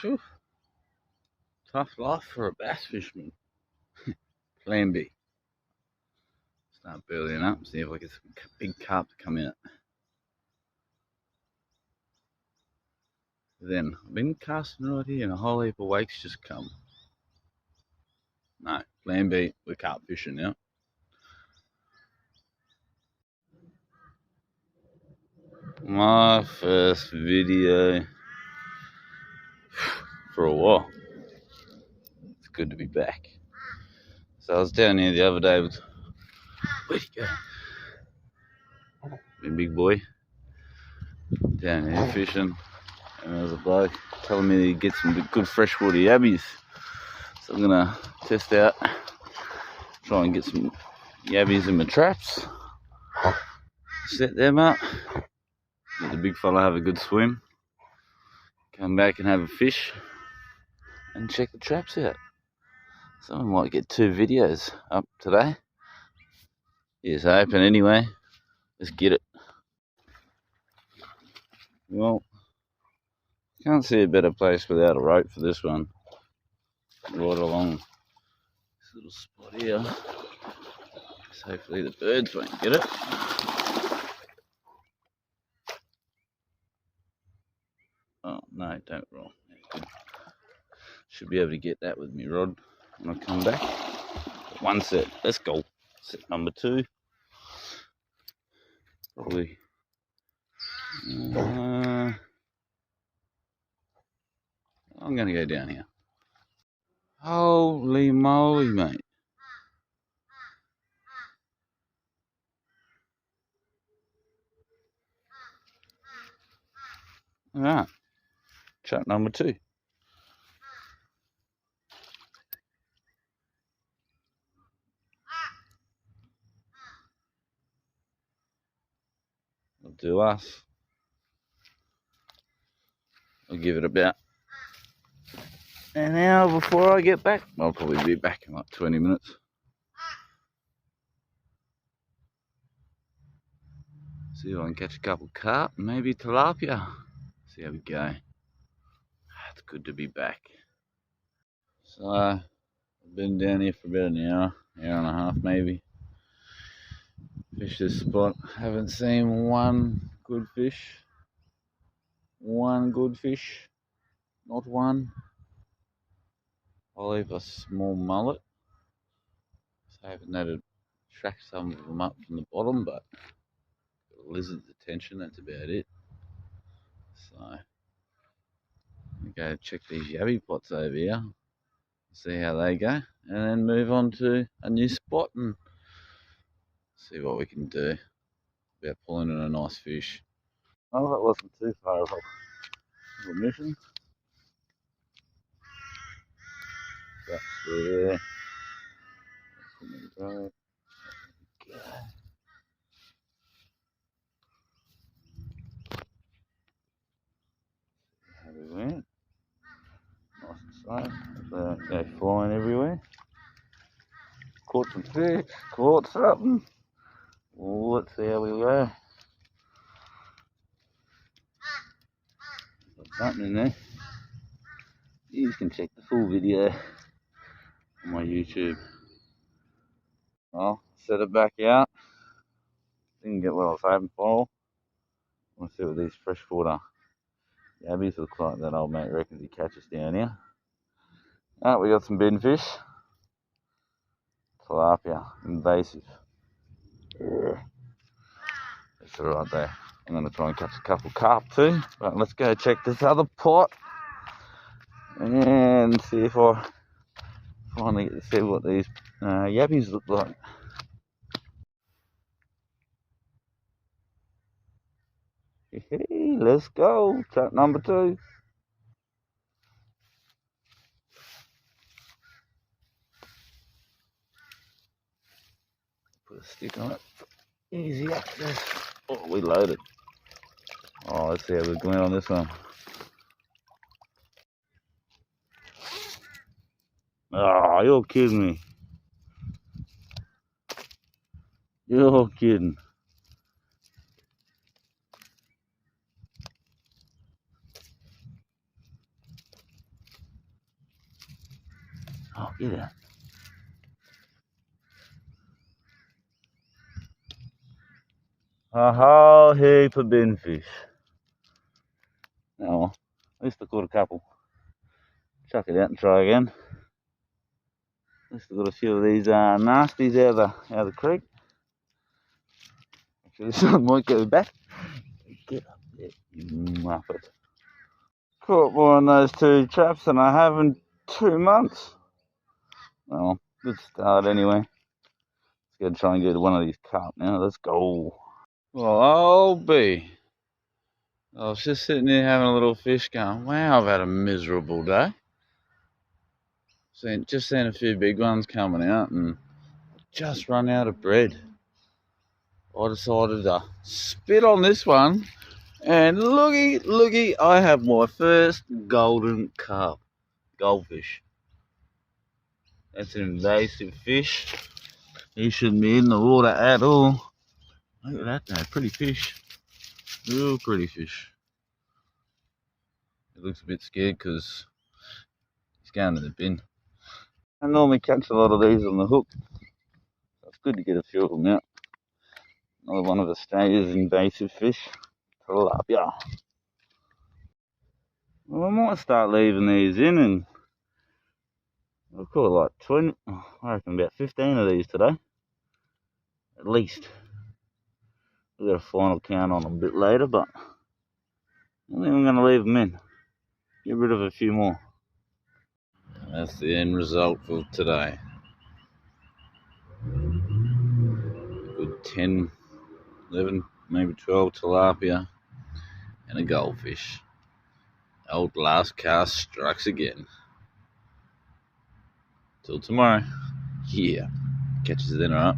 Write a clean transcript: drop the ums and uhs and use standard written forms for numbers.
Whew, tough life for a bass fisherman. Plan B. Start building up, see if I get some big carp to come in. Then I've been casting right here and a whole heap of wakes just come. No, plan B, we're carp fishing now. My first video for a while. It's good to be back. So I was down here the other day with, where'd he go? My big boy. Down here fishing. And there was a bloke telling me to get some good freshwater yabbies. So I'm gonna test out, try and get some yabbies in my traps. Set them up. Let the big fella have a good swim. Come back and have a fish. And check the traps out. So I might get 2 videos up today. It's open anyway. Let's get it. Well, can't see a better place without a rope for this one. Right along this little spot here. So hopefully the birds won't get it. Oh no, don't roll. Good. Should be able to get that with me rod when I come back. One set. Let's go. Set number 2. Probably. I'm going to go down here. Holy moly, mate. Alright. Trap number 2. I'll do us. I'll give it about an hour before I get back. I'll probably be back in like 20 minutes. See if I can catch a couple carp, maybe tilapia. See how we go. It's good to be back. So, I've been down here for about an hour and a half maybe. Fished this spot. Haven't seen one good fish. One good fish. Not one. I'll leave a small mullet. So hoping that'd attract some of them up from the bottom, but got a lizard's attention, that's about it. So, I'm gonna go check these yabby pots over here. See how they go. And then move on to a new spot and see what we can do about pulling in a nice fish. Oh, that wasn't too far of a mission. That's there. Right. Okay. How we went. Nice and safe. They don't go flying everywhere. Caught some fish. Caught something. Well, let's see how we go. Got something in there. You can check the full video on my YouTube. Well, set it back out. Didn't get what I was hoping for. Let's see what these freshwater yabbies look like. That old mate reckons he catches down here. Ah, we got some binfish. Tilapia, invasive. That's right there. I'm going to try and catch a couple carp too. But let's go check this other pot and see if I finally get to see what these yabbies look like. Hey, let's go. Trap number 2. Put a stick on it. Easy access. Oh, we loaded. Oh, let's see how we're going on this one. Oh, you're kidding me. You're kidding. Oh, get out. A whole heap of bin fish. Oh well, at least I caught a couple. Chuck it out and try again. At least I got a few of these nasties out of the creek. Actually, this one might go back. Get up there, you muppet. Caught one of those two traps and I haven't 2 months. Well, good start anyway. Let's go try and get one of these carp now. Let's go. Well, I'll be. I was just sitting there having a little fish going, wow, I've had a miserable day. Just seen a few big ones coming out and just run out of bread. I decided to spit on this one and looky, I have my first golden carp, goldfish. That's an invasive fish. He shouldn't be in the water at all. Look at that though, pretty fish. Real pretty fish. He looks a bit scared because he's going to the bin. I normally catch a lot of these on the hook. So it's good to get a few of them out. Another one of Australia's invasive fish, tilapia. Well, I might start leaving these in and I've caught like 20, I reckon about 15 of these today. At least. We've got a final count on them a bit later, but I think I'm going to leave them in. Get rid of a few more. That's the end result for today. A good 10, 11, maybe 12 tilapia and a goldfish. Old last cast strikes again. Till tomorrow. Yeah. Catch you then, alright?